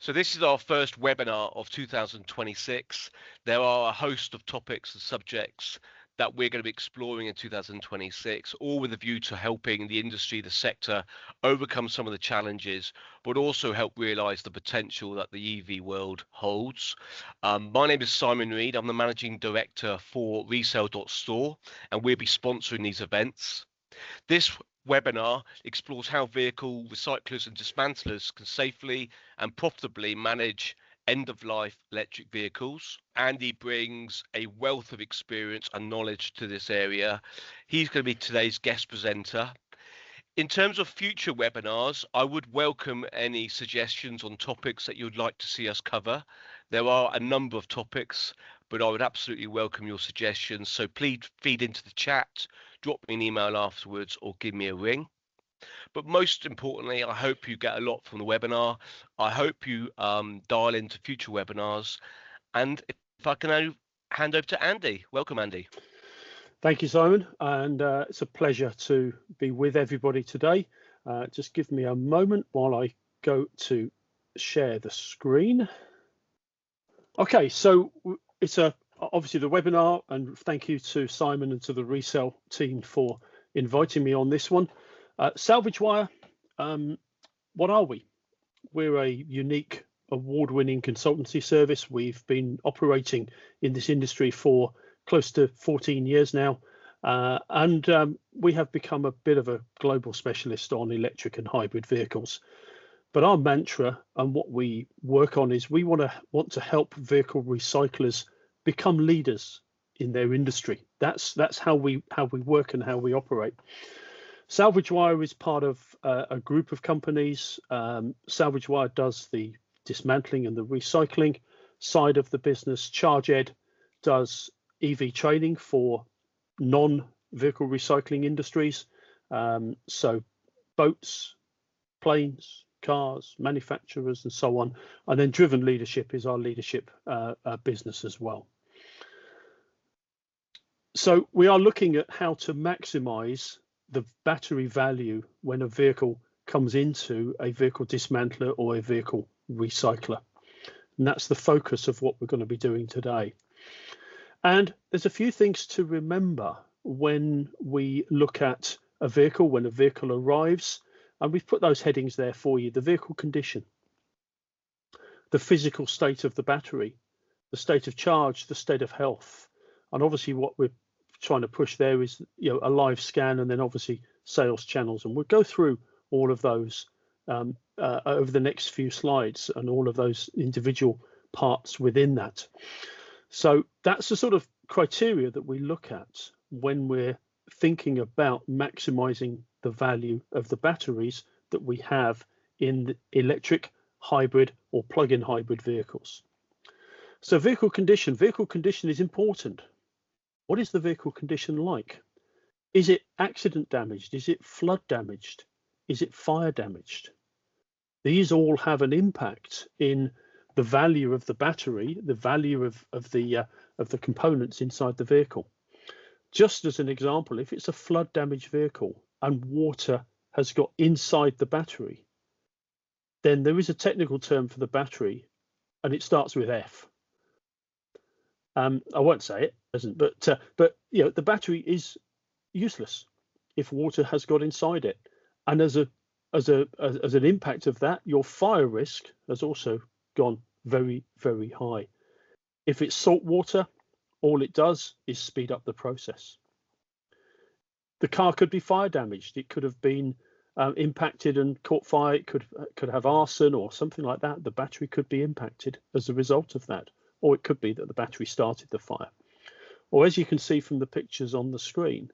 So this is our first webinar of 2026. There are a host of topics and subjects that we're going to be exploring in 2026, all with a view to helping the industry, the sector, overcome some of the challenges, but also help realize the potential that the EV world holds. My name is Simon Reed. I'm the Managing Director for Resale.store, and we'll be sponsoring these events. This webinar explores how vehicle recyclers and dismantlers can safely and profitably manage end-of-life electric vehicles. Andy brings a wealth of experience and knowledge to this area. He's going to be today's guest presenter. In terms of future webinars, I would welcome any suggestions on topics that you'd like to see us cover. There are a number of topics, but I would absolutely welcome your suggestions. So please feed into the chat, drop me an email afterwards, or give me a ring. But most importantly, I hope you get a lot from the webinar. I hope you dial into future webinars. And if I can now hand over to Andy. Welcome, Andy. Thank you, Simon. And it's a pleasure to be with everybody today. Just give me a moment while I go to share the screen. Okay, so it's obviously the webinar, and thank you to Simon and to the Resale team for inviting me on this one. Salvage Wire, what are we? We're a unique award-winning consultancy service. We've been operating in this industry for close to 14 years now, and we have become a bit of a global specialist on electric and hybrid vehicles. But our mantra and what we work on is we want to help vehicle recyclers become leaders in their industry. That's how we work and how we operate. Salvage Wire is part of a group of companies. Salvage Wire does the dismantling and the recycling side of the business. ChargeEd does EV training for non-vehicle recycling industries. So boats, planes, cars, manufacturers, and so on. And then Driven Leadership is our leadership business as well. So we are looking at how to maximize the battery value when a vehicle comes into a vehicle dismantler or a vehicle recycler. And that's the focus of what we're going to be doing today. And there's a few things to remember when we look at a vehicle, when a vehicle arrives, and we've put those headings there for you: the vehicle condition, the physical state of the battery, the state of charge, the state of health. And obviously what we're trying to push there is, a live scan, and then obviously sales channels. And we'll go through all of those over the next few slides, and all of those individual parts within that. So that's the sort of criteria that we look at when we're thinking about maximizing the value of the batteries that we have in the electric, hybrid, or plug-in hybrid vehicles. So vehicle condition is important. What is the vehicle condition like? Is it accident damaged? Is it flood damaged? Is it fire damaged? These all have an impact in the value of the battery, the value of the components inside the vehicle. Just as an example, if it's a flood damaged vehicle and water has got inside the battery, then there is a technical term for the battery, and it starts with F. I won't say it, doesn't, but the battery is useless if water has got inside it, and as an impact of that, your fire risk has also gone very, very high. If it's salt water, all it does is speed up the process. The car could be fire damaged. It could have been impacted and caught fire. It could have arson or something like that. The battery could be impacted as a result of that, or it could be that the battery started the fire. Or as you can see from the pictures on the screen,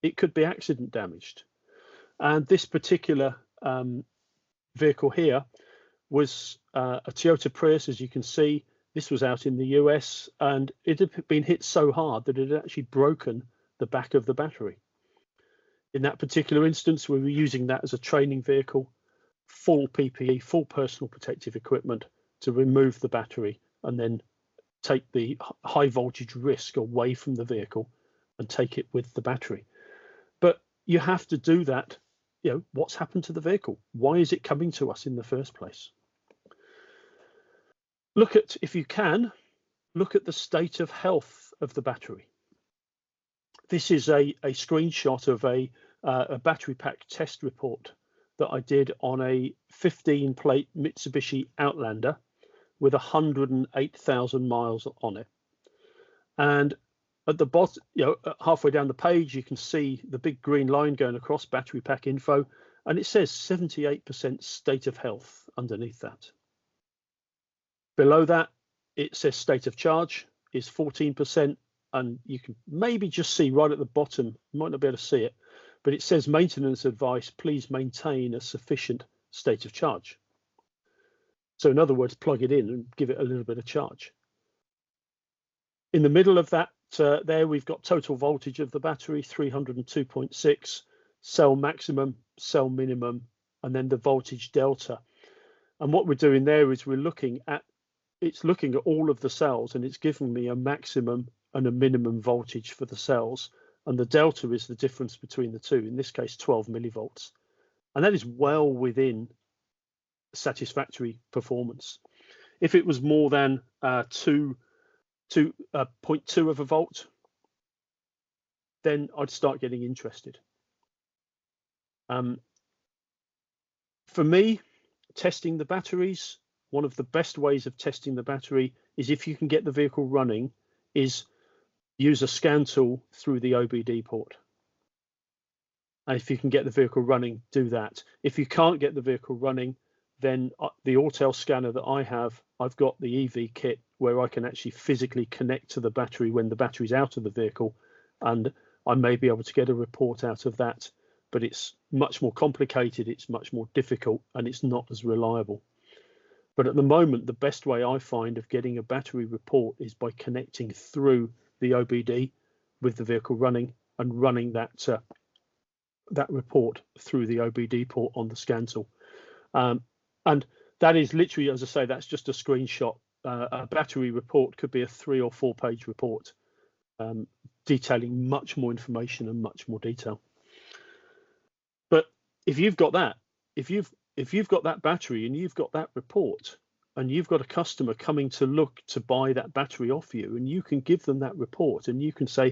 it could be accident damaged. And this particular vehicle here was a Toyota Prius, as you can see. This was out in the US, and it had been hit so hard that it had actually broken the back of the battery. In that particular instance, we were using that as a training vehicle, full PPE, full personal protective equipment to remove the battery and then take the high voltage risk away from the vehicle and take it with the battery. But you have to do that. What's happened to the vehicle? Why is it coming to us in the first place? if you can, look at the state of health of the battery. This is a screenshot of a battery pack test report that I did on a 15-plate Mitsubishi Outlander with 108,000 miles on it. And at the bottom, halfway down the page, you can see the big green line going across battery pack info, and it says 78% state of health underneath that. Below that, it says state of charge is 14%, and you can maybe just see right at the bottom, you might not be able to see it, but it says maintenance advice, please maintain a sufficient state of charge. So in other words, plug it in and give it a little bit of charge. In the middle of that, there we've got total voltage of the battery, 302.6, cell maximum, cell minimum, and then the voltage delta. And what we're doing there is it's looking at all of the cells, and it's giving me a maximum and a minimum voltage for the cells. And the delta is the difference between the two, in this case, 12 millivolts. And that is well within satisfactory performance. If it was more than 0.2 of a volt, then I'd start getting interested. For me, testing the batteries, one of the best ways of testing the battery is, if you can get the vehicle running, is use a scan tool through the OBD port. And if you can get the vehicle running, do that. If you can't get the vehicle running, then the Autel scanner that I have, I've got the EV kit where I can actually physically connect to the battery when the battery's out of the vehicle, and I may be able to get a report out of that, but it's much more complicated, it's much more difficult, and it's not as reliable. But at the moment, the best way I find of getting a battery report is by connecting through the OBD with the vehicle running and running that report through the OBD port on the scan tool. And that is literally, as I say, that's just a screenshot. A battery report could be a 3 or 4 page report detailing much more information and much more detail. But if you've got that, if you've got that battery and you've got that report, and you've got a customer coming to look to buy that battery off you, and you can give them that report and you can say,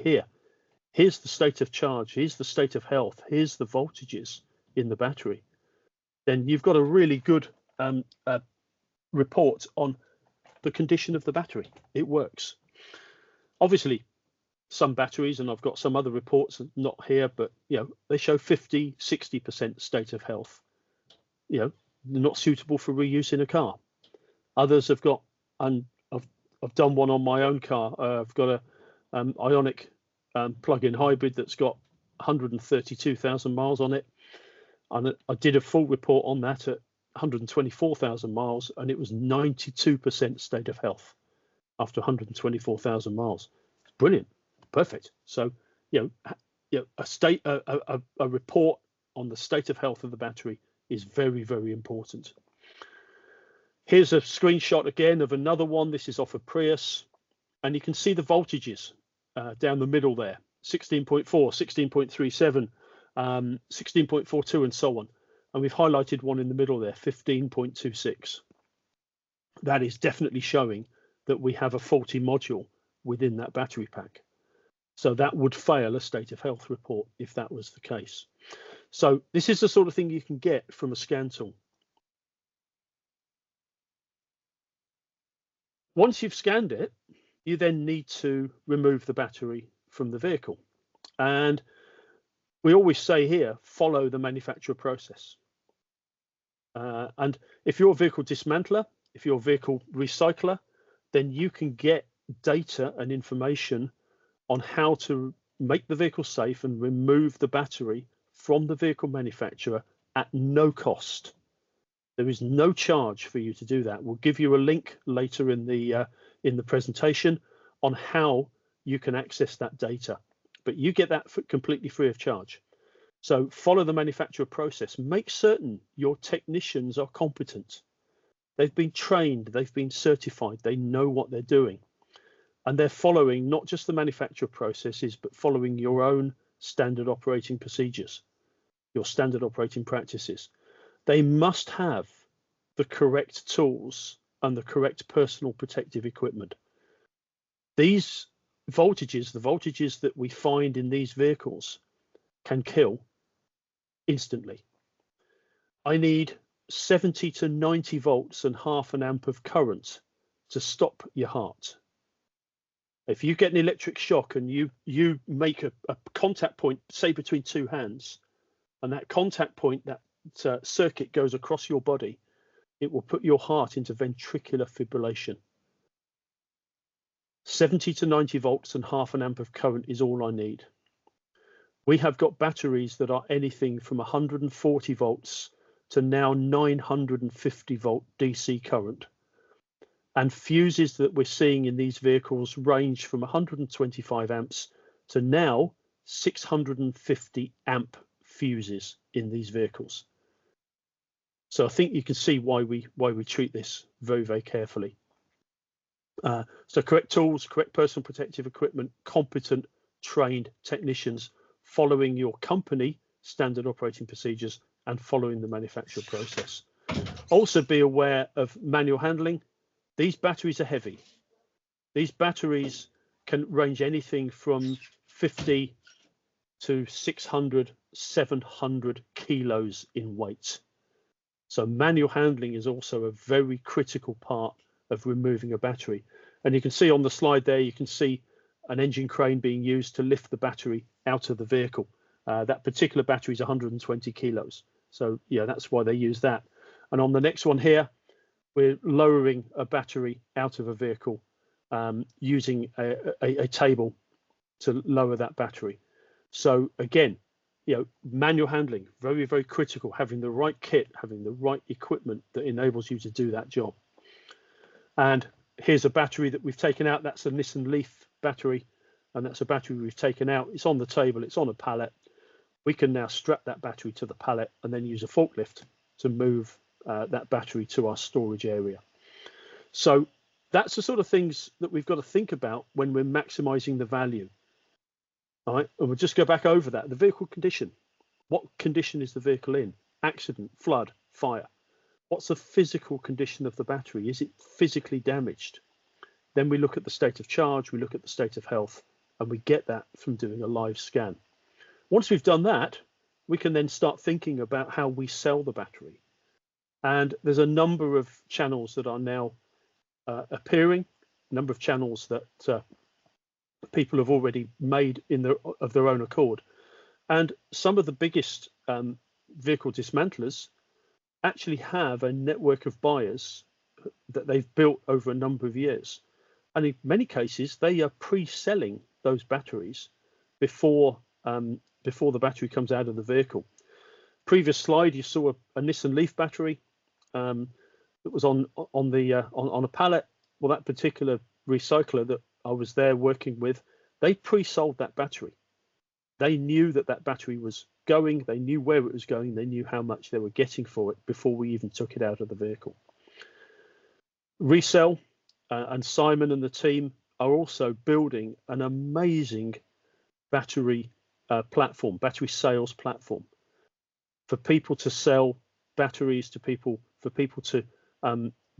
here's the state of charge, here's the state of health, here's the voltages in the battery, then you've got a really good report on the condition of the battery. It works. Obviously, some batteries, and I've got some other reports, not here, but they show 50-60% state of health. They're not suitable for reuse in a car. Others have got, and I've done one on my own car. I've got a Ionic plug-in hybrid that's got 132,000 miles on it, and I did a full report on that at 124,000 miles, and it was 92% state of health after 124,000 miles. It's brilliant, perfect. So a report on the state of health of the battery is very, very important. Here's a screenshot again of another one. This is off a Prius, and you can see the voltages down the middle there: 16.4, 16.37, 16.42, and so on. And we've highlighted one in the middle there, 15.26. That is definitely showing that we have a faulty module within that battery pack. So that would fail a state of health report if that was the case. So this is the sort of thing you can get from a scan tool. Once you've scanned it, you then need to remove the battery from the vehicle. And we always say here, follow the manufacturer process. And if you're a vehicle dismantler, if you're a vehicle recycler, then you can get data and information on how to make the vehicle safe and remove the battery from the vehicle manufacturer at no cost. There is no charge for you to do that. We'll give you a link later in the presentation on how you can access that data, but you get that completely free of charge. So follow the manufacturer process. Make certain your technicians are competent. They've been trained, they've been certified, they know what they're doing. And they're following not just the manufacturer processes, but following your own standard operating procedures, your standard operating practices. They must have the correct tools and the correct personal protective equipment. These voltages, the voltages that we find in these vehicles, can kill instantly. I need 70 to 90 volts and half an amp of current to stop your heart. If you get an electric shock and you make a contact point, say between two hands, and that contact point, that circuit goes across your body, it will put your heart into ventricular fibrillation. 70 to 90 volts and half an amp of current is all I need. We have got batteries that are anything from 140 volts to now 950 volt DC current. And fuses that we're seeing in these vehicles range from 125 amps to now 650 amp fuses in these vehicles. So I think you can see why we treat this very, very carefully. So correct tools, correct personal protective equipment, competent, trained technicians following your company standard operating procedures and following the manufacturer process. Also be aware of manual handling. These batteries are heavy. These batteries can range anything from 50 to 600, 700 kilos in weight. So manual handling is also a very critical part of removing a battery. And you can see on the slide there, you can see an engine crane being used to lift the battery out of the vehicle. That particular battery is 120 kilos. So yeah, that's why they use that. And on the next one here, we're lowering a battery out of a vehicle using a table to lower that battery. So again, manual handling, very, very critical, having the right kit, having the right equipment that enables you to do that job. And here's a battery that we've taken out. That's a Nissan Leaf battery, and that's a battery we've taken out. It's on the table, it's on a pallet. We can now strap that battery to the pallet and then use a forklift to move that battery to our storage area. So that's the sort of things that we've got to think about when we're maximizing the value. All right, and we'll just go back over that. The vehicle condition. What condition is the vehicle in? Accident, flood, fire. What's the physical condition of the battery? Is it physically damaged? Then we look at the state of charge, we look at the state of health, and we get that from doing a live scan. Once we've done that, we can then start thinking about how we sell the battery. And there's a number of channels that are now appearing, a number of channels that people have already made of their own accord. And some of the biggest vehicle dismantlers actually have a network of buyers that they've built over a number of years. And in many cases, they are pre-selling those batteries before the battery comes out of the vehicle. Previous slide, you saw a Nissan Leaf battery that was on a pallet. Well, that particular recycler that I was there working with, they pre-sold that battery. They knew that battery was going, they knew where it was going, they knew how much they were getting for it before we even took it out of the vehicle. Resell, and Simon and the team are also building an amazing battery platform, battery sales platform for people to sell batteries to people, for people to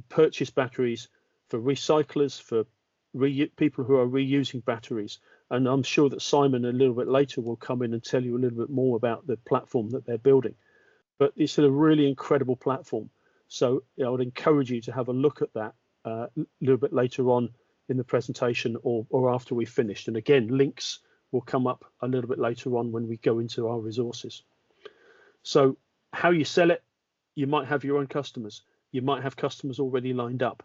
purchase batteries, for recyclers, for people who are reusing batteries. And I'm sure that Simon a little bit later will come in and tell you a little bit more about the platform that they're building. But it's a really incredible platform. So I would encourage you to have a look at that a little bit later on in the presentation or after we've finished. And again, links will come up a little bit later on when we go into our resources. So how you sell it, you might have your own customers. You might have customers already lined up.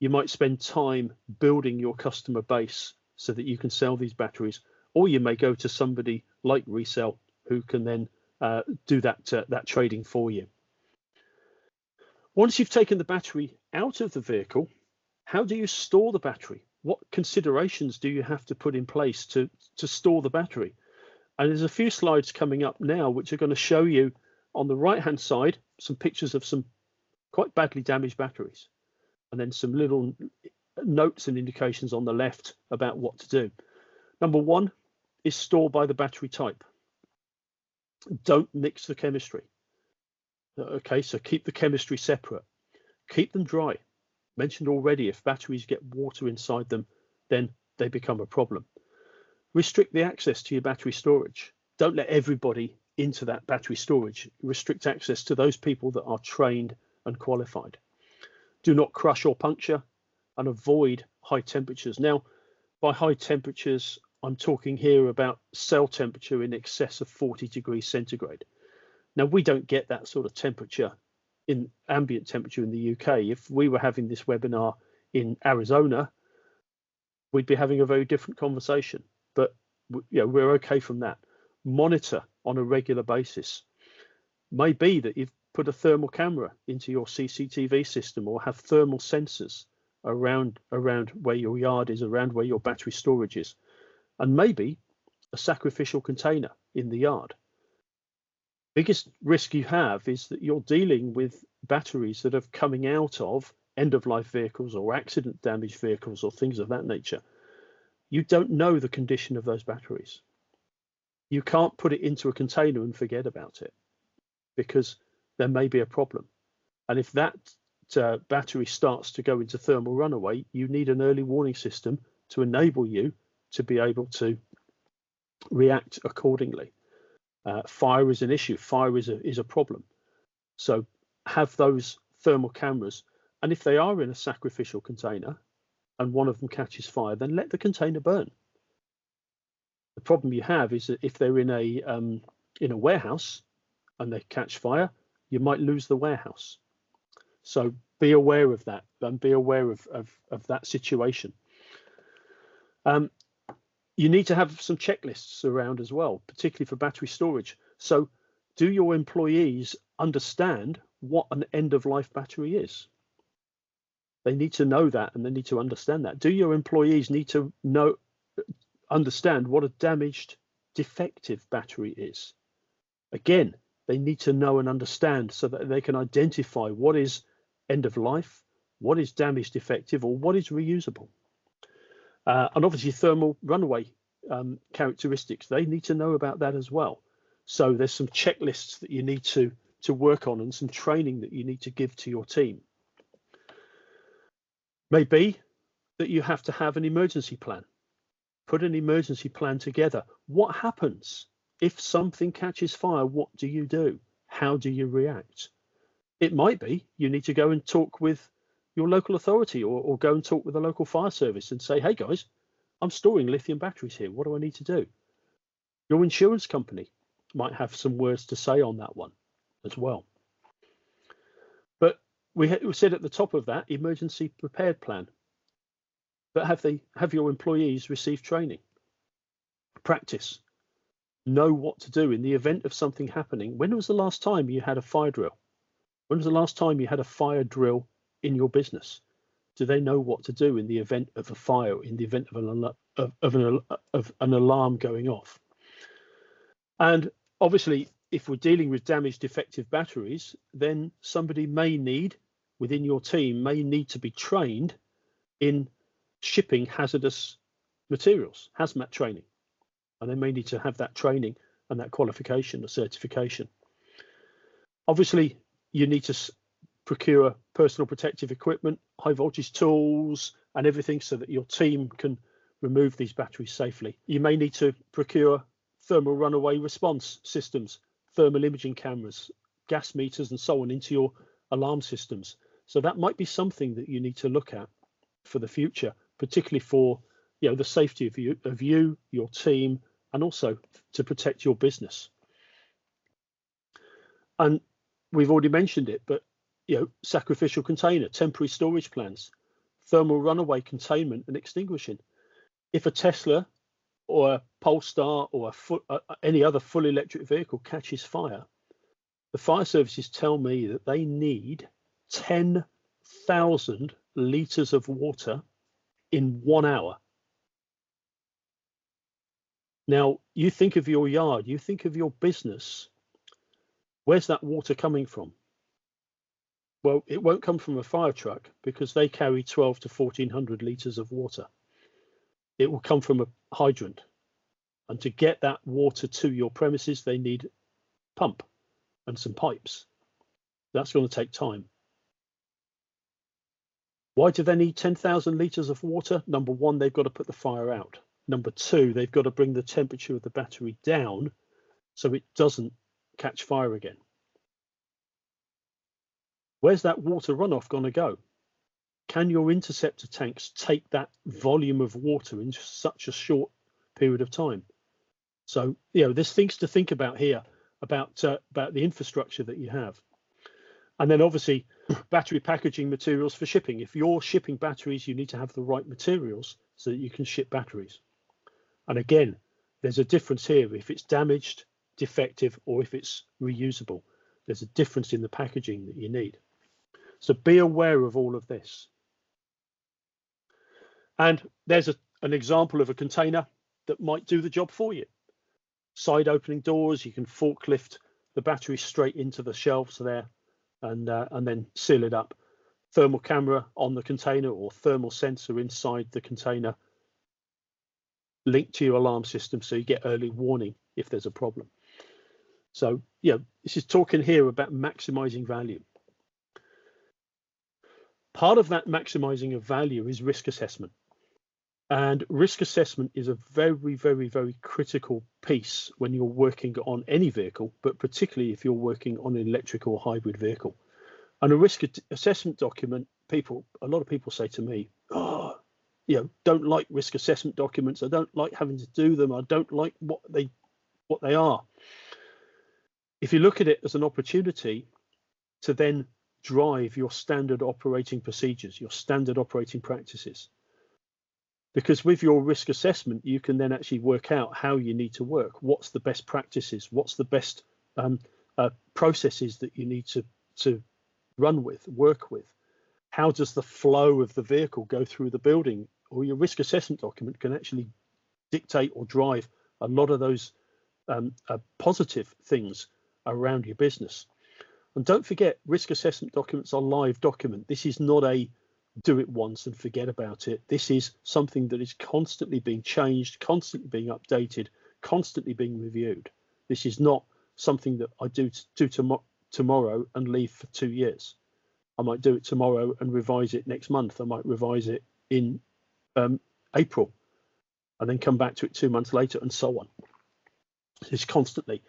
You might spend time building your customer base so that you can sell these batteries, or you may go to somebody like Resell who can then do that trading for you. Once you've taken the battery out of the vehicle, how do you store the battery? What considerations do you have to put in place to store the battery? And there's a few slides coming up now which are going to show you on the right hand side some pictures of some quite badly damaged batteries, and then some little notes and indications on the left about what to do. Number one is store by the battery type. Don't mix the chemistry. Okay, so keep the chemistry separate. Keep them dry. Mentioned already, if batteries get water inside them, then they become a problem. Restrict the access to your battery storage. Don't let everybody into that battery storage. Restrict access to those people that are trained and qualified. Do not crush or puncture, and avoid high temperatures. Now, by high temperatures, I'm talking here about cell temperature in excess of 40 degrees centigrade. Now, we don't get that sort of temperature in ambient temperature in the UK. If we were having this webinar in Arizona, we'd be having a very different conversation. But we're okay from that. Monitor on a regular basis. Maybe that you've put a thermal camera into your CCTV system, or have thermal sensors around where your yard is, around where your battery storage is, and maybe a sacrificial container in the yard. Biggest risk you have is that you're dealing with batteries that are coming out of end-of-life vehicles or accident damaged vehicles or things of that nature. You don't know the condition of those batteries. You can't put it into a container and forget about it, because there may be a problem. And if that battery starts to go into thermal runaway, you need an early warning system to enable you to be able to react accordingly. Fire is an issue. Fire is a problem. So have those thermal cameras. And if they are in a sacrificial container and one of them catches fire, then let the container burn. The problem you have is that if they're in a warehouse and they catch fire, you might lose the warehouse. So be aware of that, and be aware of that situation. You need to have some checklists around as well, particularly for battery storage. So do your employees understand what an end-of-life battery is? They need to know that, and they need to understand that. Do your employees need to understand what a damaged, defective battery is? Again, they need to know and understand so that they can identify what is end of life, what is damaged, defective, or what is reusable. And obviously thermal runaway characteristics, they need to know about that as well. So there's some checklists that you need to work on, and some training that you need to give to your team. Maybe that you have to have an emergency plan. Put an emergency plan together. What happens if something catches fire? What do you do? How do you react? It might be you need to go and talk with your local authority, or go and talk with the local fire service and say, hey guys, I'm storing lithium batteries here. What do I need to do? Your insurance company might have some words to say on that one as well. But we said at the top of that, emergency prepared plan. But have your employees received training? Practice. Know what to do in the event of something happening. When was the last time you had a fire drill? When was the last time you had a fire drill in your business? Do they know what to do in the event of a fire, in the event of an alarm going off? And obviously, if we're dealing with damaged, defective batteries, then somebody within your team may need to be trained in shipping hazardous materials, hazmat training. And they may need to have that training and that qualification or certification. Obviously, you need to procure personal protective equipment, high voltage tools, and everything so that your team can remove these batteries safely. You may need to procure thermal runaway response systems, thermal imaging cameras, gas meters, and so on into your alarm systems. So that might be something that you need to look at for the future, particularly for the safety of you, your team, and also to protect your business. And we've already mentioned it, but sacrificial container, temporary storage plans, thermal runaway containment and extinguishing. If a Tesla or a Polestar or any other full electric vehicle catches fire, the fire services tell me that they need 10,000 litres of water in 1 hour. Now, you think of your yard, you think of your business. Where's that water coming from? Well, it won't come from a fire truck, because they carry 12 to 1400 litres of water. It will come from a hydrant. And to get that water to your premises, they need a pump and some pipes. That's going to take time. Why do they need 10,000 litres of water? Number one, they've got to put the fire out. Number two, they've got to bring the temperature of the battery down so it doesn't catch fire again. Where's that water runoff going to go? Can your interceptor tanks take that volume of water in such a short period of time? So, there's things to think about here about the infrastructure that you have. And then obviously battery packaging materials for shipping. If you're shipping batteries, you need to have the right materials so that you can ship batteries. And again, there's a difference here if it's damaged, defective, or if it's reusable. There's a difference in the packaging that you need. So be aware of all of this. And there's an example of a container that might do the job for you. Side opening doors, you can forklift the battery straight into the shelves there and then seal it up. Thermal camera on the container or thermal sensor inside the container linked to your alarm system so you get early warning if there's a problem. So, this is talking here about maximizing value. Part of that maximizing of value is risk assessment. And risk assessment is a very, very, very critical piece when you're working on any vehicle, but particularly if you're working on an electric or hybrid vehicle. And a risk assessment document, a lot of people say to me, don't like risk assessment documents. I don't like having to do them. I don't like what they are. If you look at it as an opportunity to then drive your standard operating procedures, your standard operating practices, because with your risk assessment, you can then actually work out how you need to work. What's the best practices? What's the best processes that you need to run with, work with? How does the flow of the vehicle go through the building? Or your risk assessment document can actually dictate or drive a lot of those positive things around your business. And don't forget, risk assessment documents are live document. This is not a do it once and forget about it. This is something that is constantly being changed, constantly being updated, constantly being reviewed. This is not something that I do tomorrow and leave for 2 years. I might do it tomorrow and revise it next month. I might revise it in April and then come back to it 2 months later and so on. It's constantly.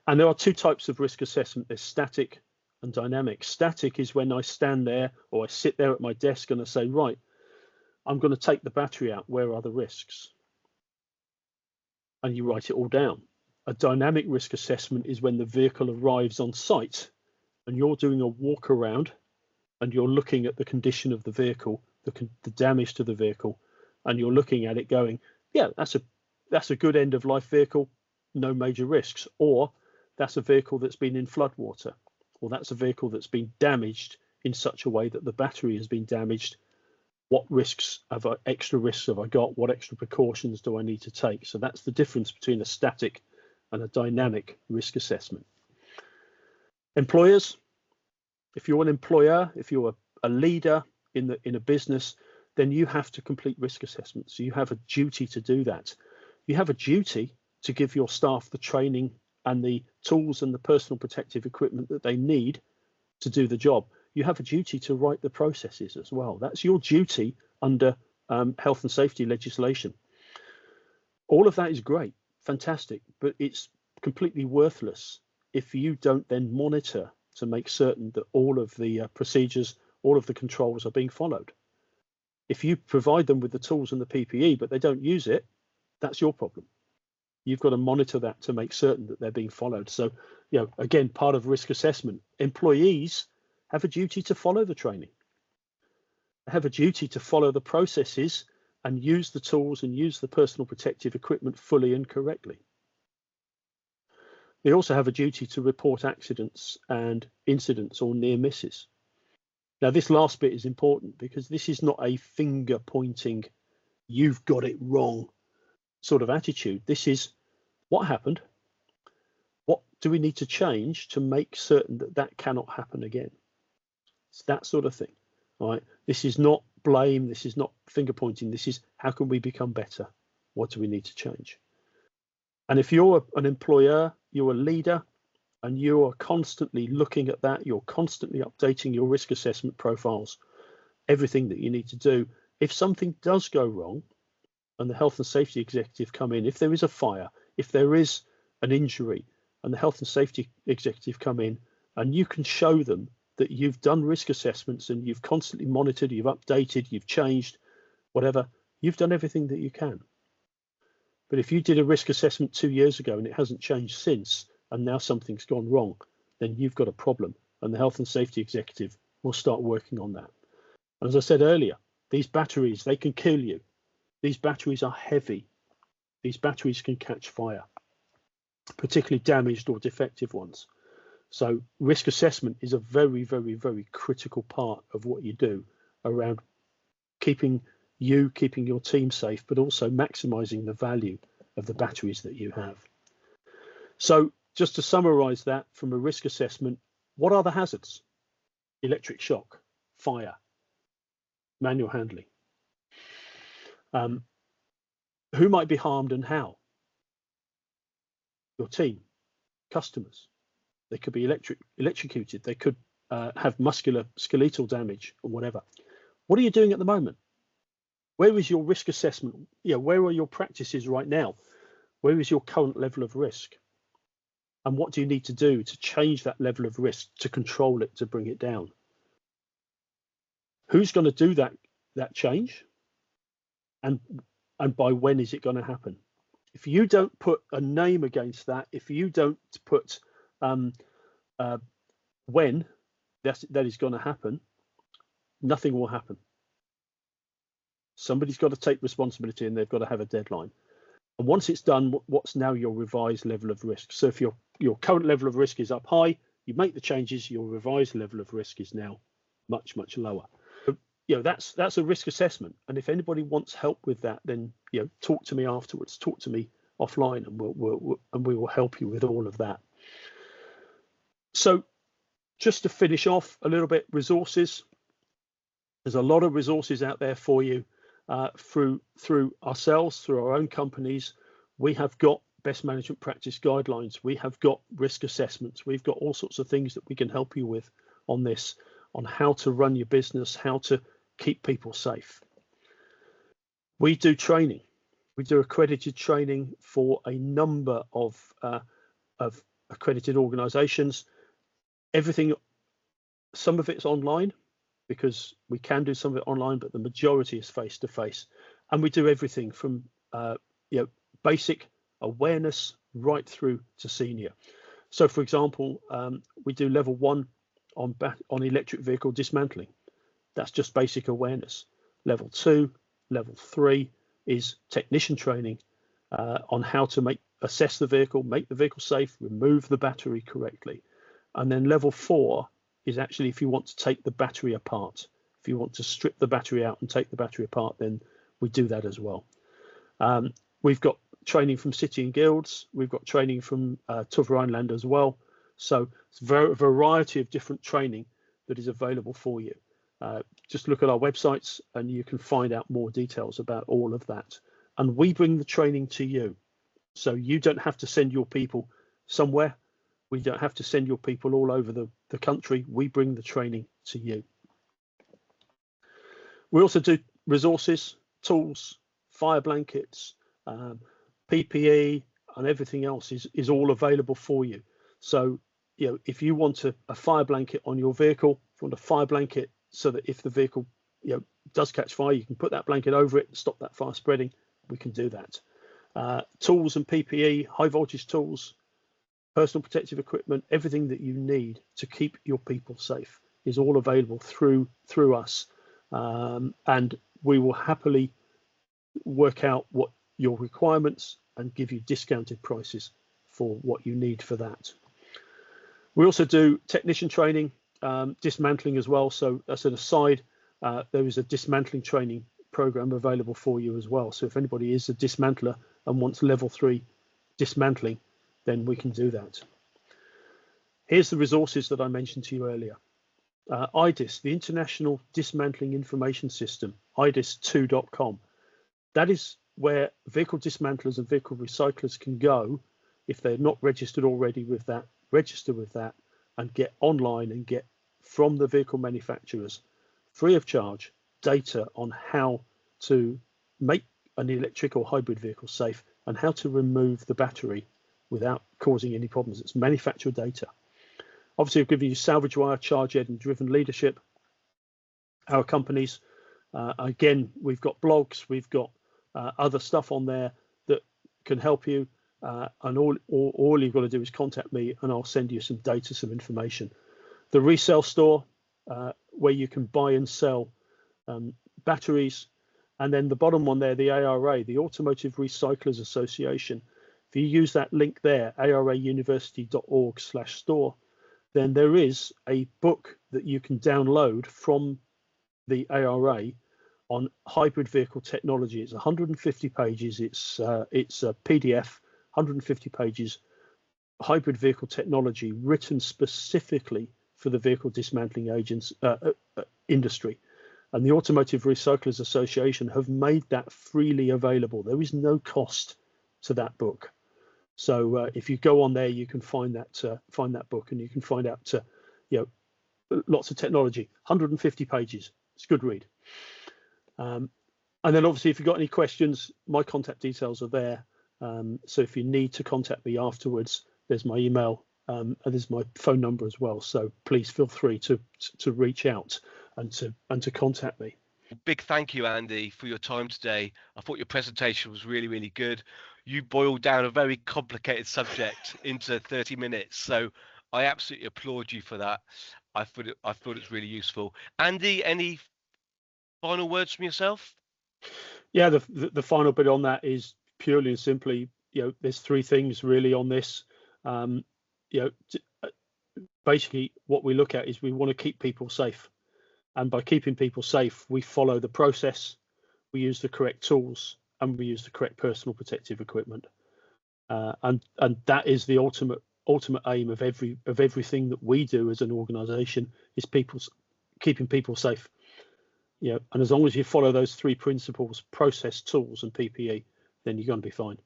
And there are two types of risk assessment. There's static and dynamic. Static is when I stand there or I sit there at my desk and I say, right, I'm going to take the battery out. Where are the risks? And you write it all down. A dynamic risk assessment is when the vehicle arrives on site and you're doing a walk around and you're looking at the condition of the vehicle, the damage to the vehicle, and you're looking at it going, yeah, that's a good end of life vehicle, no major risks. Or that's a vehicle that's been in floodwater, or that's a vehicle that's been damaged in such a way that the battery has been damaged. What extra risks have I got? What extra precautions do I need to take? So that's the difference between a static and a dynamic risk assessment. Employers, if you're an employer, if you're a leader in a business, then you have to complete risk assessments. So you have a duty to do that. You have a duty to give your staff the training and the tools and the personal protective equipment that they need to do the job. You have a duty to write the processes as well. That's your duty under health and safety legislation. All of that is great, fantastic, but it's completely worthless if you don't then monitor to make certain that all of the procedures, all of the controls are being followed. If you provide them with the tools and the PPE, but they don't use it, that's your problem. You've got to monitor that to make certain that they're being followed. So, again, part of risk assessment, employees have a duty to follow the training. They have a duty to follow the processes and use the tools and use the personal protective equipment fully and correctly. They also have a duty to report accidents and incidents or near misses. Now, this last bit is important because this is not a finger pointing, you've got it wrong sort of attitude. This is what happened. What do we need to change to make certain that that cannot happen again? It's that sort of thing. All right. This is not blame. This is not finger pointing. This is how can we become better? What do we need to change? And if you're an employer, you're a leader, and you are constantly looking at that, you're constantly updating your risk assessment profiles, everything that you need to do. If something does go wrong and the health and safety executive come in, if there is a fire, if there is an injury, and the health and safety executive come in, and you can show them that you've done risk assessments and you've constantly monitored, you've updated, you've changed, whatever, you've done everything that you can. But if you did a risk assessment 2 years ago and it hasn't changed since, and now something's gone wrong, then you've got a problem, and the health and safety executive will start working on that. And as I said earlier, these batteries, they can kill you. These batteries are heavy. These batteries can catch fire, particularly damaged or defective ones. So risk assessment is a very, very, very critical part of what you do around keeping your team safe, but also maximizing the value of the batteries that you have. So just to summarize that from a risk assessment, what are the hazards? Electric shock, fire, manual handling. Who might be harmed and how? Your team, customers. They could be electrocuted. They could have musculoskeletal damage or whatever. What are you doing at the moment? Where is your risk assessment? Where are your practices right now? Where is your current level of risk? And what do you need to do to change that level of risk, to control it, to bring it down? Who's going to do that change? And by when is it going to happen? If you don't put a name against that, if you don't put when that is going to happen, nothing will happen. Somebody's got to take responsibility and they've got to have a deadline. And once it's done, what's now your revised level of risk? So if your current level of risk is up high, you make the changes, your revised level of risk is now much, much lower. That's a risk assessment. And if anybody wants help with that, then talk to me afterwards, talk to me offline, and we will help you with all of that. So just to finish off a little bit, resources. There's a lot of resources out there for you through ourselves, through our own companies. We have got best management practice guidelines. We have got risk assessments. We've got all sorts of things that we can help you with on this, on how to run your business, how to keep people safe. We do training. We do accredited training for a number of accredited organizations. Everything, some of it's online, because we can do some of it online, but the majority is face to face. And we do everything from basic awareness right through to senior. So for example, we do level 1 on electric vehicle dismantling. That's just basic awareness. Level 2, level 3 is technician training on how to assess the vehicle, make the vehicle safe, remove the battery correctly. And then level 4 is actually if you want to take the battery apart. If you want to strip the battery out and take the battery apart, then we do that as well. We've got training from City and Guilds. We've got training from TÜV Rheinland as well. So it's a variety of different training that is available for you. Just look at our websites and you can find out more details about all of that. And we bring the training to you. So you don't have to send your people somewhere. We don't have to send your people all over the country. We bring the training to you. We also do resources, tools, fire blankets, PPE, and everything else is all available for you. So, if you want a fire blanket on your vehicle, if you want a fire blanket so that if the vehicle does catch fire, you can put that blanket over it, stop that fire spreading, we can do that. Tools and PPE, high voltage tools, personal protective equipment, everything that you need to keep your people safe is all available through us. And we will happily work out what your requirements and give you discounted prices for what you need for that. We also do technician training, dismantling as well. So as an aside, there is a dismantling training program available for you as well. So if anybody is a dismantler and wants level 3 dismantling, then we can do that. Here's the resources that I mentioned to you earlier. IDIS, the International Dismantling Information System, idis2.com. That is where vehicle dismantlers and vehicle recyclers can go if they're not registered already with that, register with that and get online and get from the vehicle manufacturers free of charge data on how to make an electric or hybrid vehicle safe and how to remove the battery without causing any problems. It's manufacturer data. Obviously, I've given you salvage wire, charge head, and driven leadership. Our companies, again, we've got blogs, we've got other stuff on there that can help you. And all you've got to do is contact me, and I'll send you some data, some information. The resale store, where you can buy and sell batteries, and then the bottom one there, the ARA, the Automotive Recyclers Association. If you use that link there, arauniversity.org/store, then there is a book that you can download from the ARA on hybrid vehicle technology. It's 150 pages. It's a PDF, 150 pages, hybrid vehicle technology written specifically for the vehicle dismantling agents industry. And the Automotive Recyclers Association have made that freely available. There is no cost to that book. So if you go on there, you can find that book, and you can find out lots of technology. 150 pages. It's a good read. And then obviously, if you've got any questions, my contact details are there. So if you need to contact me afterwards, there's my email and there's my phone number as well. So please feel free to reach out and to contact me. Big thank you, Andy, for your time today. I thought your presentation was really, really good. You boiled down a very complicated subject into 30 minutes. So I absolutely applaud you for that. I thought it's really useful. Andy, any final words from yourself? Yeah, the final bit on that is purely and simply, there's three things really on this. Basically what we look at is we want to keep people safe. And by keeping people safe, we follow the process, we use the correct tools, and we use the correct personal protective equipment. And that is the ultimate aim of everything that we do as an organization, is keeping people safe. And as long as you follow those three principles, process, tools, and PPE, then you're going to be fine.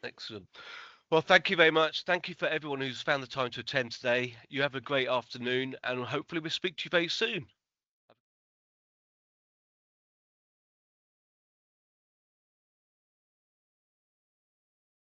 Excellent. Well, thank you very much. Thank you for everyone who's found the time to attend today. You have a great afternoon, and hopefully we'll speak to you very soon.